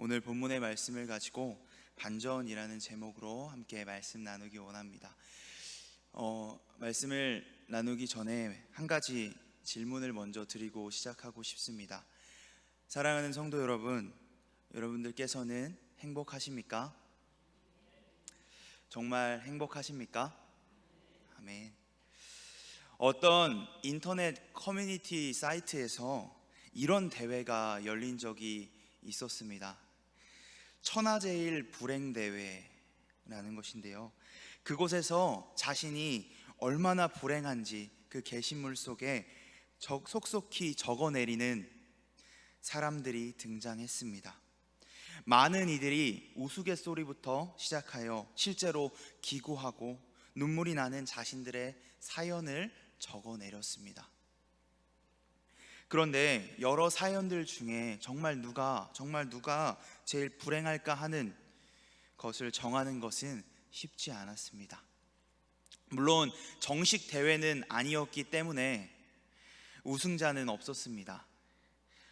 오늘 본문의 말씀을 가지고 반전이라는 제목으로 함께 말씀 나누기 원합니다. 말씀을 나누기 전에 한 가지 질문을 먼저 드리고 시작하고 싶습니다. 사랑하는 성도 여러분, 여러분들께서는 행복하십니까? 정말 행복하십니까? 아멘. 어떤 인터넷 커뮤니티 사이트에서 이런 대회가 열린 적이 있었습니다. 천하제일 불행대회라는 것인데요, 그곳에서 자신이 얼마나 불행한지 그 게시물 속에 속속히 적어내리는 사람들이 등장했습니다. 많은 이들이 우스갯소리부터 시작하여 실제로 기구하고 눈물이 나는 자신들의 사연을 적어내렸습니다. 그런데 여러 사연들 중에 정말 누가 제일 불행할까 하는 것을 정하는 것은 쉽지 않았습니다. 물론 정식 대회는 아니었기 때문에 우승자는 없었습니다.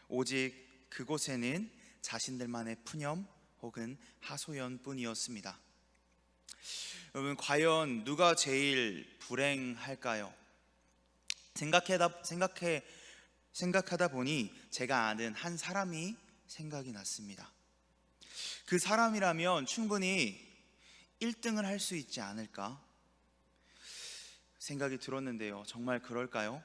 오직 그곳에는 자신들만의 푸념 혹은 하소연뿐이었습니다. 여러분, 과연 누가 제일 불행할까요? 생각하다 보니 제가 아는 한 사람이 생각이 났습니다. 그 사람이라면 충분히 1등을 할 수 있지 않을까 생각이 들었는데요, 정말 그럴까요?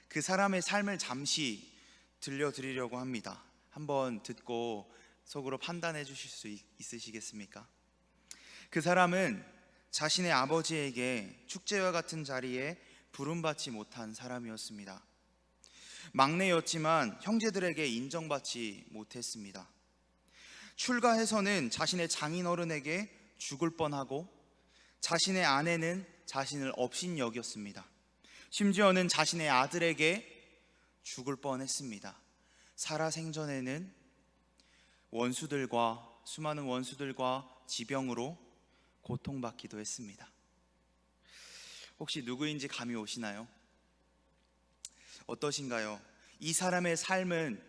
그 사람의 삶을 잠시 들려드리려고 합니다. 한번 듣고 속으로 판단해 주실 수 있으시겠습니까? 그 사람은 자신의 아버지에게 축제와 같은 자리에 부름받지 못한 사람이었습니다. 막내였지만 형제들에게 인정받지 못했습니다. 출가해서는 자신의 장인어른에게 죽을 뻔하고, 자신의 아내는 자신을 업신여겼습니다. 심지어는 자신의 아들에게 죽을 뻔했습니다. 살아생전에는 수많은 원수들과 지병으로 고통받기도 했습니다. 혹시 누구인지 감이 오시나요? 어떠신가요? 이 사람의 삶은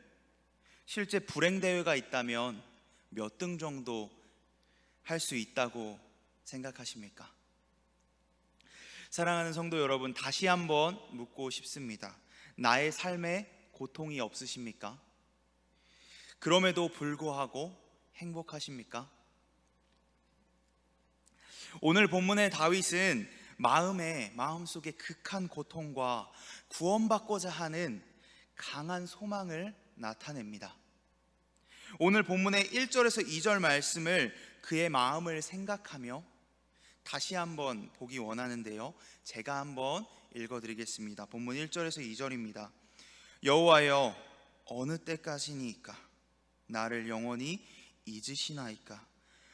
실제 불행대회가 있다면 몇 등 정도 할 수 있다고 생각하십니까? 사랑하는 성도 여러분, 다시 한번 묻고 싶습니다. 나의 삶에 고통이 없으십니까? 그럼에도 불구하고 행복하십니까? 오늘 본문의 다윗은 마음속에 극한 고통과 구원받고자 하는 강한 소망을 나타냅니다. 오늘 본문의 1절에서 2절 말씀을 그의 마음을 생각하며 다시 한번 보기 원하는데요, 제가 한번 읽어드리겠습니다. 본문 1절에서 2절입니다. 여호와여, 어느 때까지니까 나를 영원히 잊으시나이까?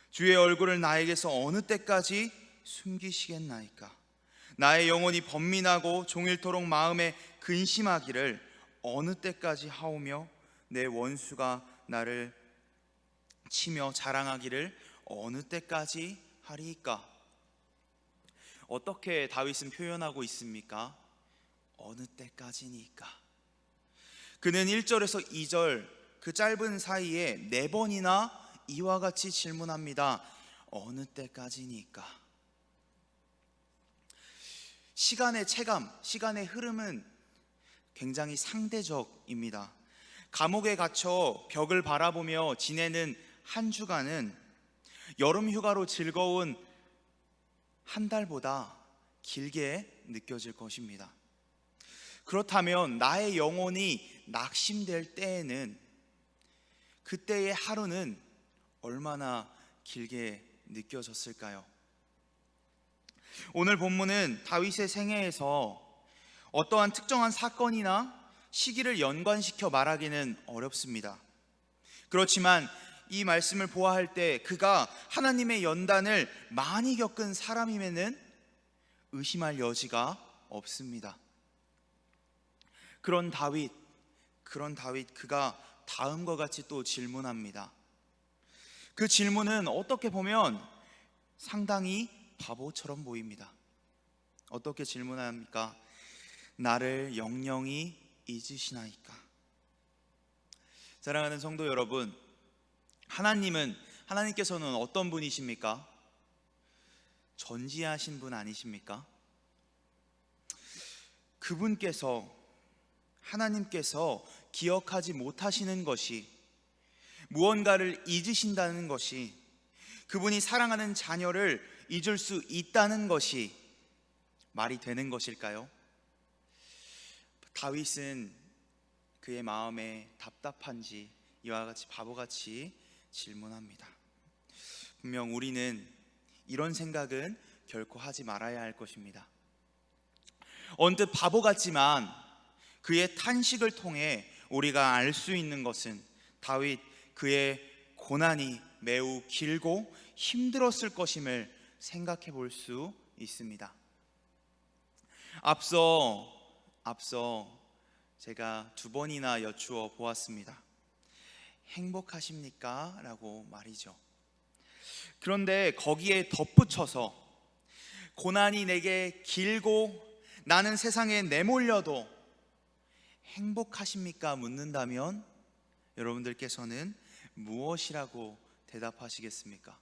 주의 얼굴을 나에게서 어느 때까지 숨기시겠나이까? 나의 영혼이 번민하고 종일토록 마음에 근심하기를 어느 때까지 하오며, 내 원수가 나를 치며 자랑하기를 어느 때까지 하리이까? 어떻게 다윗은 표현하고 있습니까? 어느 때까지니까. 그는 1절에서 2절 그 짧은 사이에 4번이나 이와 같이 질문합니다. 어느 때까지니까? 시간의 체감, 시간의 흐름은 굉장히 상대적입니다. 감옥에 갇혀 벽을 바라보며 지내는 한 주간은 여름 휴가로 즐거운 한 달보다 길게 느껴질 것입니다. 그렇다면 나의 영혼이 낙심될 때에는 그때의 하루는 얼마나 길게 느껴졌을까요? 오늘 본문은 다윗의 생애에서 어떠한 특정한 사건이나 시기를 연관시켜 말하기는 어렵습니다. 그렇지만 이 말씀을 보아할 때 그가 하나님의 연단을 많이 겪은 사람임에는 의심할 여지가 없습니다. 그런 다윗, 그가 다음과 같이 또 질문합니다. 그 질문은 어떻게 보면 상당히 바보처럼 보입니다. 어떻게 질문합니까? 나를 영영히 잊으시나이까? 사랑하는 성도 여러분, 하나님께서는 어떤 분이십니까? 전지하신 분 아니십니까? 하나님께서 기억하지 못하시는 것이, 무언가를 잊으신다는 것이, 그분이 사랑하는 자녀를 잊을 수 있다는 것이 말이 되는 것일까요? 다윗은 그의 마음에 답답한지 이와 같이 바보같이 질문합니다. 분명 우리는 이런 생각은 결코 하지 말아야 할 것입니다. 언뜻 바보 같지만 그의 탄식을 통해 우리가 알 수 있는 것은 다윗, 그의 고난이 매우 길고 힘들었을 것임을 생각해 볼 수 있습니다. 앞서 제가 2번이나 여쭈어 보았습니다. 행복하십니까? 라고 말이죠. 그런데 거기에 덧붙여서 고난이 내게 길고 나는 세상에 내몰려도 행복하십니까? 묻는다면 여러분들께서는 무엇이라고 대답하시겠습니까?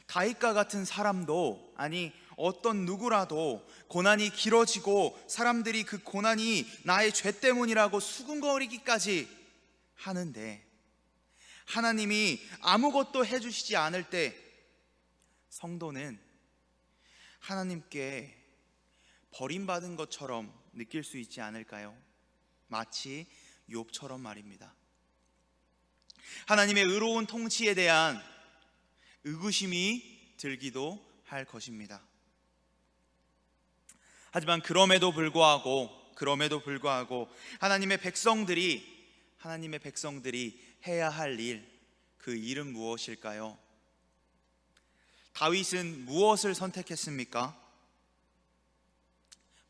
다윗과 같은 사람도, 아니 어떤 누구라도 고난이 길어지고 사람들이 그 고난이 나의 죄 때문이라고 수군거리기까지 하는데, 하나님이 아무것도 해주시지 않을 때 성도는 하나님께 버림받은 것처럼 느낄 수 있지 않을까요? 마치 욥처럼 말입니다. 하나님의 의로운 통치에 대한 의구심이 들기도 할 것입니다. 하지만 그럼에도 불구하고 하나님의 백성들이 해야 할 일, 그 일은 무엇일까요? 다윗은 무엇을 선택했습니까?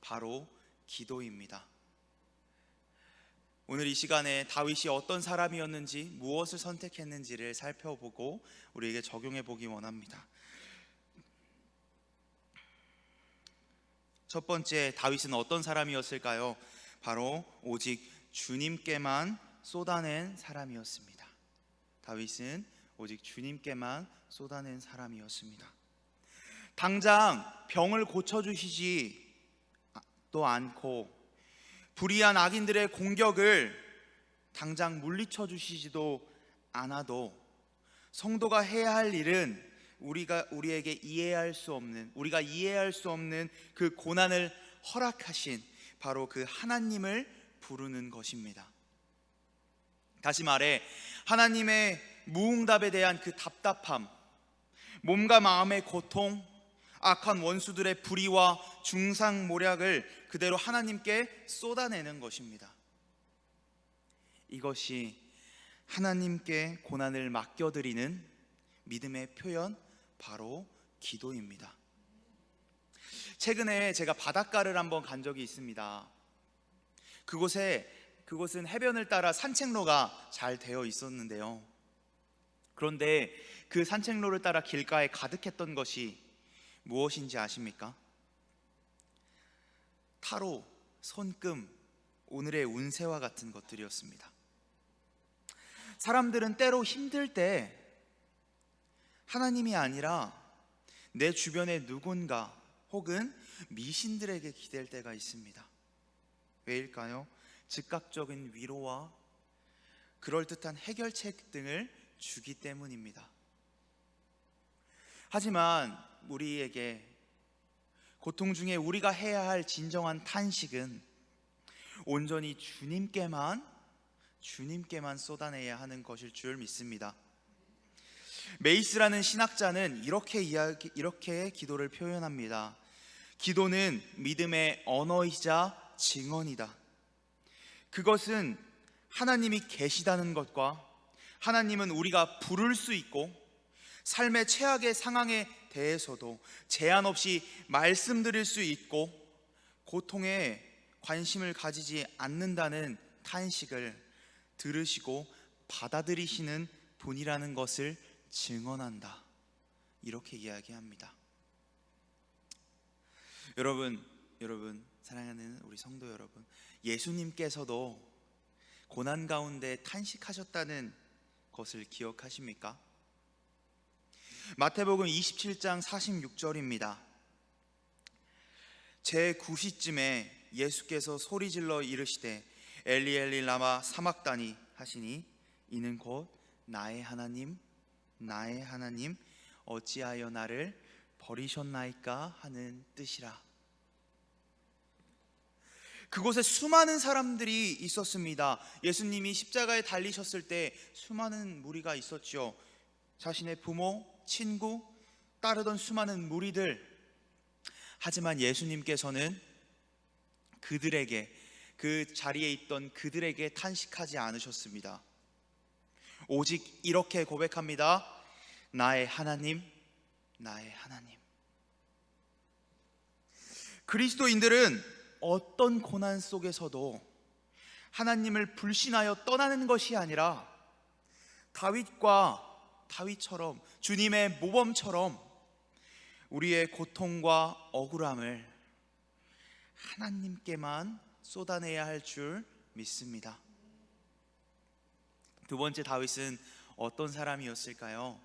바로 기도입니다. 오늘 이 시간에 다윗이 어떤 사람이었는지, 무엇을 선택했는지를 살펴보고 우리에게 적용해 보기 원합니다. 첫 번째, 다윗은 어떤 사람이었을까요? 바로 오직 주님께만 쏟아낸 사람이었습니다. 다윗은 오직 주님께만 쏟아낸 사람이었습니다. 당장 병을 고쳐주시지도 않고 불의한 악인들의 공격을 당장 물리쳐 주시지도 않아도 성도가 해야 할 일은 우리가 이해할 수 없는 그 고난을 허락하신 바로 그 하나님을 부르는 것입니다. 다시 말해, 하나님의 무응답에 대한 그 답답함, 몸과 마음의 고통, 악한 원수들의 불의와 중상모략을 그대로 하나님께 쏟아내는 것입니다. 이것이 하나님께 고난을 맡겨드리는 믿음의 표현, 바로 기도입니다. 최근에 제가 바닷가를 한번 간 적이 있습니다. 그곳은 해변을 따라 산책로가 잘 되어 있었는데요. 그런데 그 산책로를 따라 길가에 가득했던 것이 무엇인지 아십니까? 타로, 손금, 오늘의 운세와 같은 것들이었습니다. 사람들은 때로 힘들 때 하나님이 아니라 내 주변의 누군가 혹은 미신들에게 기댈 때가 있습니다. 왜일까요? 즉각적인 위로와 그럴듯한 해결책 등을 주기 때문입니다. 하지만 우리에게 고통 중에 우리가 해야 할 진정한 탄식은 온전히 주님께만 쏟아내야 하는 것일 줄 믿습니다. 메이스라는 신학자는 이렇게 기도를 표현합니다. 기도는 믿음의 언어이자 증언이다. 그것은 하나님이 계시다는 것과 하나님은 우리가 부를 수 있고 삶의 최악의 상황에 대해서도 제한 없이 말씀드릴 수 있고 고통에 관심을 가지지 않는다는 탄식을 들으시고 받아들이시는 분이라는 것을 증언한다. 이렇게 이야기합니다. 여러분, 사랑하는 우리 성도 여러분, 예수님께서도 고난 가운데 탄식하셨다는 것을 기억하십니까? 마태복음 27장 46절입니다. 제9시쯤에 예수께서 소리질러 이르시되 엘리 엘리 라마 사막다니 하시니 이는 곧 나의 하나님 나의 하나님 어찌하여 나를 버리셨나이까 하는 뜻이라. 그곳에 수많은 사람들이 있었습니다. 예수님이 십자가에 달리셨을 때 수많은 무리가 있었죠. 자신의 부모, 친구, 따르던 수많은 무리들. 하지만 예수님께서는 그들에게, 그 자리에 있던 그들에게 탄식하지 않으셨습니다. 오직 이렇게 고백합니다. 나의 하나님, 나의 하나님. 그리스도인들은 어떤 고난 속에서도 하나님을 불신하여 떠나는 것이 아니라 다윗처럼, 주님의 모범처럼 우리의 고통과 억울함을 하나님께만 쏟아내야 할 줄 믿습니다. 두 번째, 다윗은 어떤 사람이었을까요?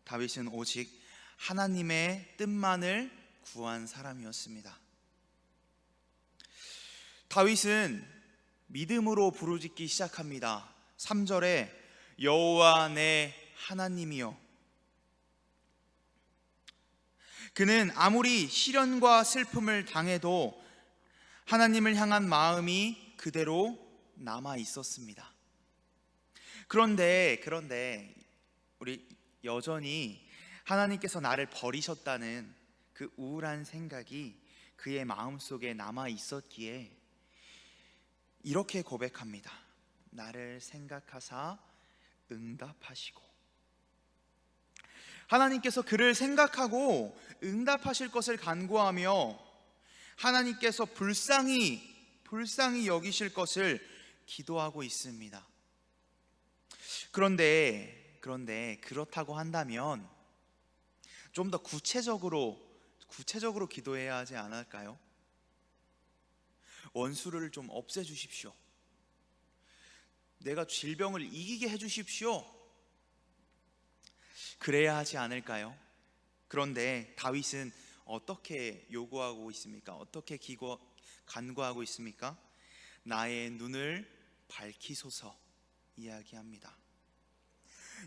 다윗은 오직 하나님의 뜻만을 구한 사람이었습니다. 다윗은 믿음으로 부르짖기 시작합니다. 3절에 여호와 내 하나님이여. 그는 아무리 시련과 슬픔을 당해도 하나님을 향한 마음이 그대로 남아 있었습니다. 그런데 우리 여전히 하나님께서 나를 버리셨다는 그 우울한 생각이 그의 마음속에 남아 있었기에 이렇게 고백합니다. 나를 생각하사 응답하시고. 하나님께서 그를 생각하고 응답하실 것을 간구하며 하나님께서 불쌍히 여기실 것을 기도하고 있습니다. 그런데 그렇다고 한다면 좀 더 구체적으로 기도해야 하지 않을까요? 원수를 좀 없애주십시오. 내가 질병을 이기게 해주십시오. 그래야 하지 않을까요? 그런데 다윗은 어떻게 요구하고 있습니까? 어떻게 간구하고 있습니까? 나의 눈을 밝히소서 이야기합니다.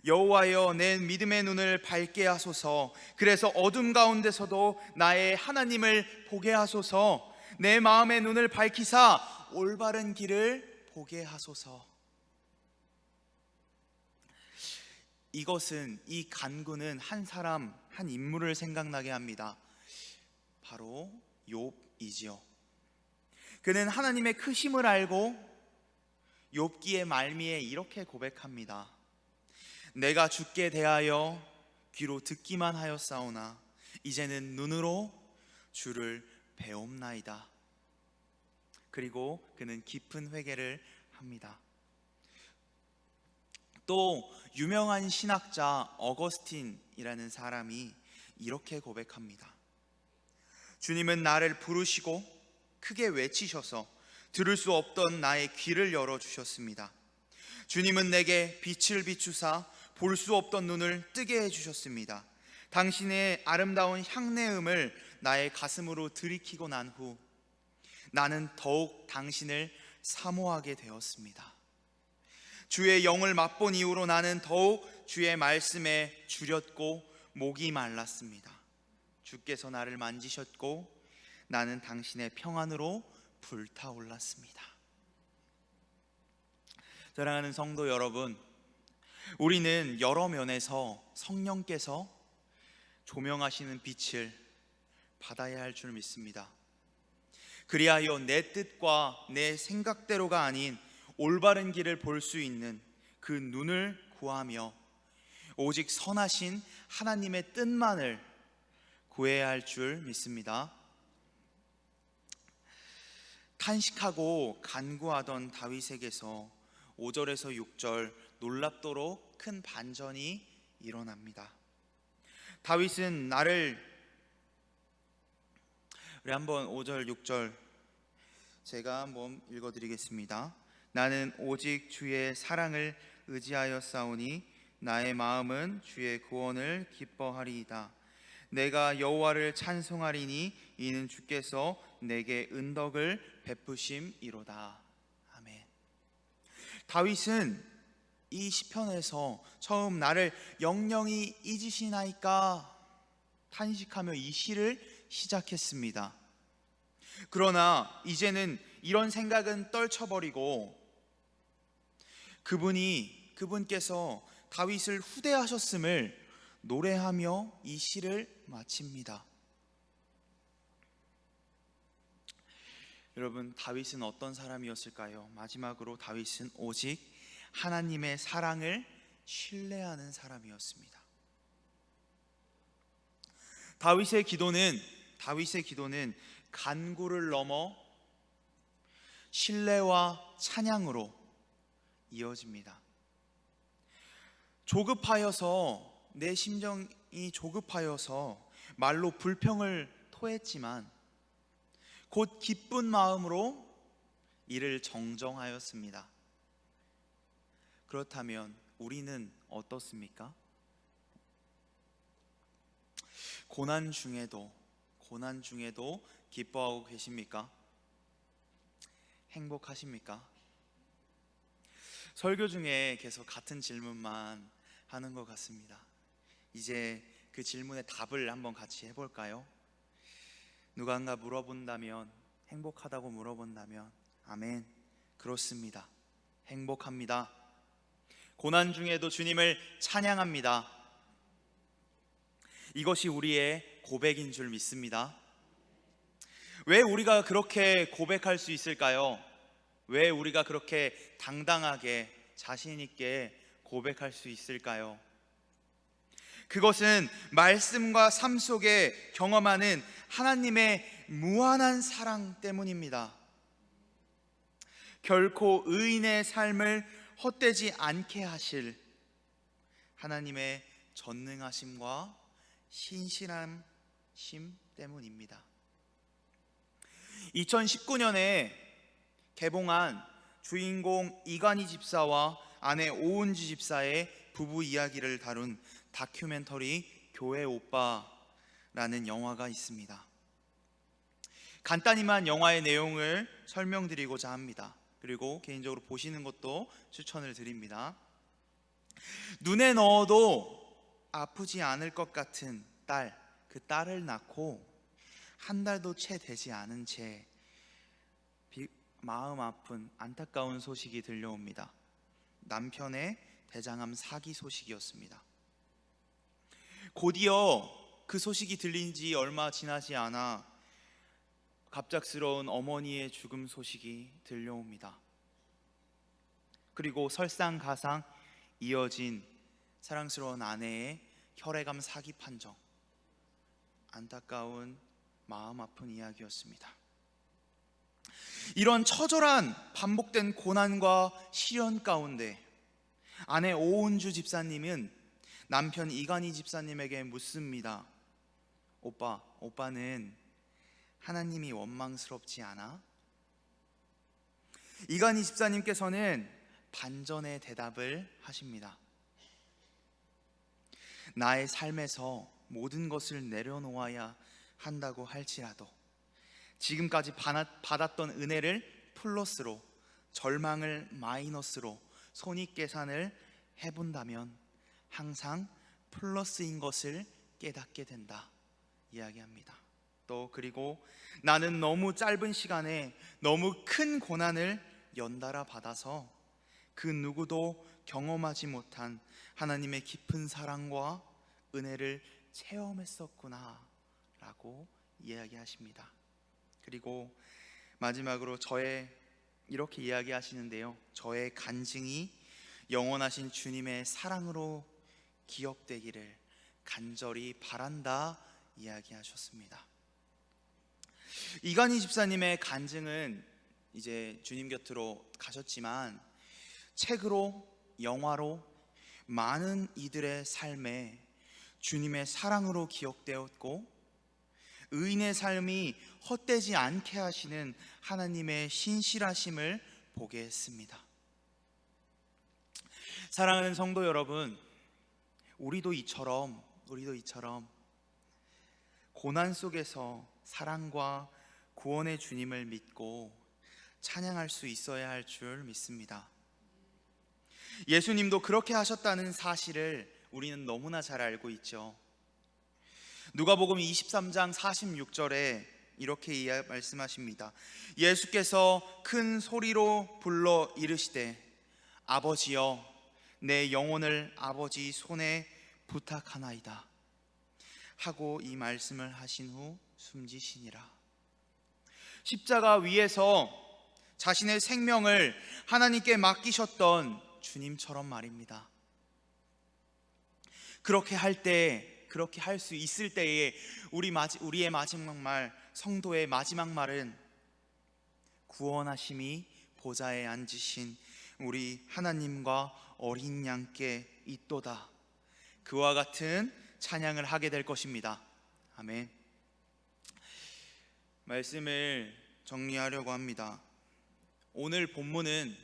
여호와여 내 믿음의 눈을 밝게 하소서. 그래서 어둠 가운데서도 나의 하나님을 보게 하소서. 내 마음의 눈을 밝히사 올바른 길을 보게 하소서. 이 간구는 한 인물을 생각나게 합니다. 바로 욥이지요. 그는 하나님의 크심을 알고 욥기의 말미에 이렇게 고백합니다. 내가 주께 대하여 귀로 듣기만 하였사오나 이제는 눈으로 주를 배옵나이다. 그리고 그는 깊은 회개를 합니다. 또 유명한 신학자 어거스틴이라는 사람이 이렇게 고백합니다. 주님은 나를 부르시고 크게 외치셔서 들을 수 없던 나의 귀를 열어주셨습니다. 주님은 내게 빛을 비추사 볼 수 없던 눈을 뜨게 해주셨습니다. 당신의 아름다운 향내음을 나의 가슴으로 들이키고 난 후 나는 더욱 당신을 사모하게 되었습니다. 주의 영을 맛본 이후로 나는 더욱 주의 말씀에 주렸고 목이 말랐습니다. 주께서 나를 만지셨고 나는 당신의 평안으로 불타올랐습니다. 사랑하는 성도 여러분, 우리는 여러 면에서 성령께서 조명하시는 빛을 받아야 할 줄 믿습니다. 그리하여 내 뜻과 내 생각대로가 아닌 올바른 길을 볼 수 있는 그 눈을 구하며 오직 선하신 하나님의 뜻만을 구해야 할 줄 믿습니다. 탄식하고 간구하던 다윗에게서 5절에서 6절 놀랍도록 큰 반전이 일어납니다. 다윗은 우리 한번 5절 6절 제가 한번 읽어드리겠습니다. 나는 오직 주의 사랑을 의지하여 싸우니 나의 마음은 주의 구원을 기뻐하리이다. 내가 여호와를 찬송하리니 이는 주께서 내게 은덕을 베푸심이로다. 아멘. 다윗은 이 시편에서 처음 나를 영영히 잊으시나이까 탄식하며 이 시를 시작했습니다. 그러나 이제는 이런 생각은 떨쳐버리고 그분께서 다윗을 후대하셨음을 노래하며 이 시를 마칩니다. 여러분, 다윗은 어떤 사람이었을까요? 마지막으로 다윗은 오직 하나님의 사랑을 신뢰하는 사람이었습니다. 다윗의 기도는 간구를 넘어 신뢰와 찬양으로 이어집니다. 내 심정이 조급하여서 말로 불평을 토했지만 곧 기쁜 마음으로 이를 정정하였습니다. 그렇다면 우리는 어떻습니까? 고난 중에도 기뻐하고 계십니까? 행복하십니까? 설교 중에 계속 같은 질문만 하는 것 같습니다. 이제 그 질문의 답을 한번 같이 해볼까요? 누군가 물어본다면, 행복하다고 물어본다면 아멘, 그렇습니다. 행복합니다. 고난 중에도 주님을 찬양합니다. 이것이 우리의 고백인 줄 믿습니다. 왜 우리가 그렇게 고백할 수 있을까요? 왜 우리가 그렇게 당당하게 자신 있게 고백할 수 있을까요? 그것은 말씀과 삶 속에 경험하는 하나님의 무한한 사랑 때문입니다. 결코 의인의 삶을 헛되지 않게 하실 하나님의 전능하심과 신실하심 때문입니다. 2019년에 개봉한 주인공 이간희 집사와 아내 오은주 집사의 부부 이야기를 다룬 다큐멘터리 교회 오빠라는 영화가 있습니다. 간단히만 영화의 내용을 설명드리고자 합니다. 그리고 개인적으로 보시는 것도 추천을 드립니다. 눈에 넣어도 아프지 않을 것 같은 그 딸을 낳고 한 달도 채 되지 않은 채 마음 아픈 안타까운 소식이 들려옵니다. 남편의 대장암 사기 소식이었습니다. 곧이어 그 소식이 들린 지 얼마 지나지 않아 갑작스러운 어머니의 죽음 소식이 들려옵니다. 그리고 설상가상 이어진 사랑스러운 아내의 혈액암 사기 판정, 안타까운 마음 아픈 이야기였습니다. 이런 처절한 반복된 고난과 시련 가운데 아내 오은주 집사님은 남편 이간희 집사님에게 묻습니다. 오빠는 하나님이 원망스럽지 않아? 이간희 집사님께서는 반전의 대답을 하십니다. 나의 삶에서 모든 것을 내려놓아야 한다고 할지라도 지금까지 받았던 은혜를 플러스로, 절망을 마이너스로 손익계산을 해본다면 항상 플러스인 것을 깨닫게 된다 이야기합니다. 또 그리고 나는 너무 짧은 시간에 너무 큰 고난을 연달아 받아서 그 누구도 경험하지 못한 하나님의 깊은 사랑과 은혜를 체험했었구나 라고 이야기하십니다. 그리고 마지막으로 이렇게 이야기하시는데요. 저의 간증이 영원하신 주님의 사랑으로 기억되기를 간절히 바란다 이야기하셨습니다. 이간희 집사님의 간증은 이제 주님 곁으로 가셨지만 책으로, 영화로 많은 이들의 삶에 주님의 사랑으로 기억되었고 의인의 삶이 헛되지 않게 하시는 하나님의 신실하심을 보게 했습니다. 사랑하는 성도 여러분, 우리도 이처럼 고난 속에서 사랑과 구원의 주님을 믿고 찬양할 수 있어야 할 줄 믿습니다. 예수님도 그렇게 하셨다는 사실을 우리는 너무나 잘 알고 있죠. 누가복음 23장 46절에 이렇게 말씀하십니다. 예수께서 큰 소리로 불러 이르시되 아버지여 내 영혼을 아버지 손에 부탁하나이다 하고 이 말씀을 하신 후 숨지시니라. 십자가 위에서 자신의 생명을 하나님께 맡기셨던 주님처럼 말입니다. 그렇게 할 수 있을 때에 우리의 마지막 말, 성도의 마지막 말은 구원하심이 보좌에 앉으신 우리 하나님과 어린 양께 있도다, 그와 같은 찬양을 하게 될 것입니다. 아멘. 말씀을 정리하려고 합니다. 오늘 본문은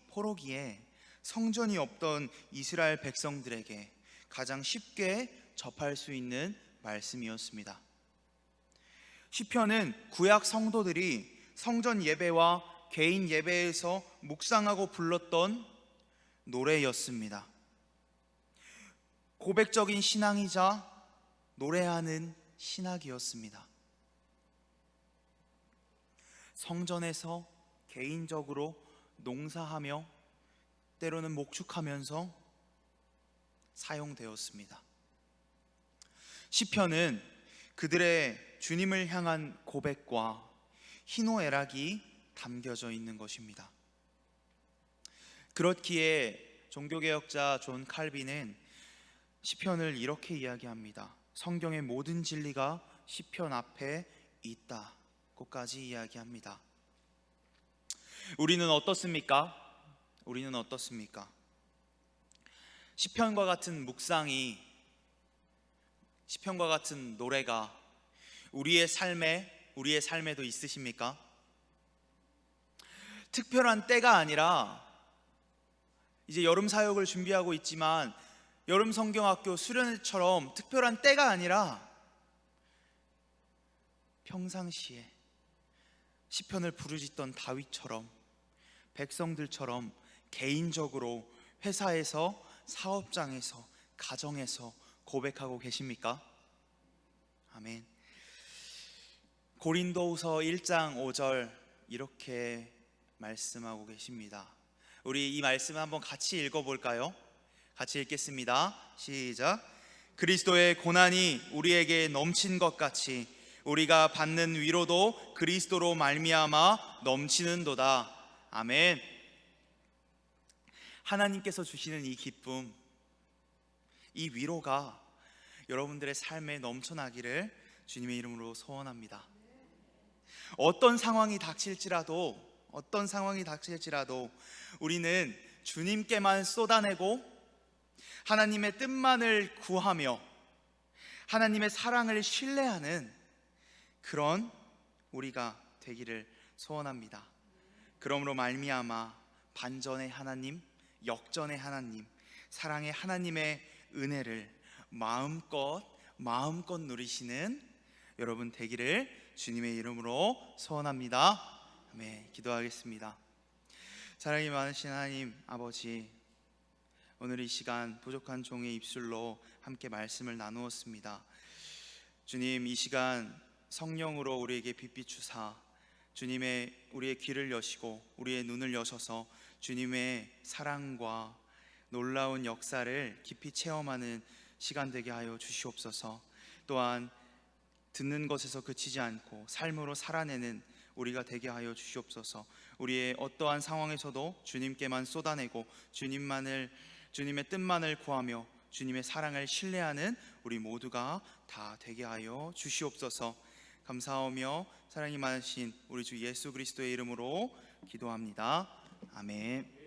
포로기에 성전이 없던 이스라엘 백성들에게 가장 쉽게 접할 수 있는 말씀이었습니다. 시편은 구약 성도들이 성전 예배와 개인 예배에서 묵상하고 불렀던 노래였습니다. 고백적인 신앙이자 노래하는 신학이었습니다. 성전에서 개인적으로 농사하며 때로는 목축하면서 사용되었습니다. 시편은 그들의 주님을 향한 고백과 희노애락이 담겨져 있는 것입니다. 그렇기에 종교개혁자 존 칼빈은 시편을 이렇게 이야기합니다. 성경의 모든 진리가 시편 앞에 있다고까지 이야기합니다. 우리는 어떻습니까? 시편과 같은 묵상이, 시편과 같은 노래가 우리의 삶에도 있으십니까? 특별한 때가 아니라, 이제 여름 사역을 준비하고 있지만 여름 성경학교 수련회처럼 특별한 때가 아니라 평상시에 시편을 부르짖던 다윗처럼, 백성들처럼 개인적으로 회사에서, 사업장에서, 가정에서 고백하고 계십니까? 아멘. 고린도후서 1장 5절 이렇게 말씀하고 계십니다. 우리 이 말씀 한번 같이 읽어볼까요? 같이 읽겠습니다. 시작. 그리스도의 고난이 우리에게 넘친 것 같이 우리가 받는 위로도 그리스도로 말미암아 넘치는도다. 아멘. 하나님께서 주시는 이 기쁨, 이 위로가 여러분들의 삶에 넘쳐나기를 주님의 이름으로 소원합니다. 어떤 상황이 닥칠지라도 우리는 주님께만 쏟아내고 하나님의 뜻만을 구하며 하나님의 사랑을 신뢰하는 그런 우리가 되기를 소원합니다. 그러므로 말미암아 반전의 하나님, 역전의 하나님, 사랑의 하나님의 은혜를 마음껏 누리시는 여러분 되기를 주님의 이름으로 소원합니다. 네, 기도하겠습니다. 사랑이 많으신 하나님 아버지, 오늘 이 시간 부족한 종의 입술로 함께 말씀을 나누었습니다. 주님, 이 시간 성령으로 우리에게 빛비추사 주님의 우리의 귀를 여시고 우리의 눈을 여셔서 주님의 사랑과 놀라운 역사를 깊이 체험하는 시간 되게 하여 주시옵소서. 또한 듣는 것에서 그치지 않고 삶으로 살아내는 우리가 되게 하여 주시옵소서. 우리의 어떠한 상황에서도 주님께만 쏟아내고 주님의 뜻만을 구하며 주님의 사랑을 신뢰하는 우리 모두가 다 되게 하여 주시옵소서. 감사하며 사랑이 많으신 우리 주 예수 그리스도의 이름으로 기도합니다. 아멘.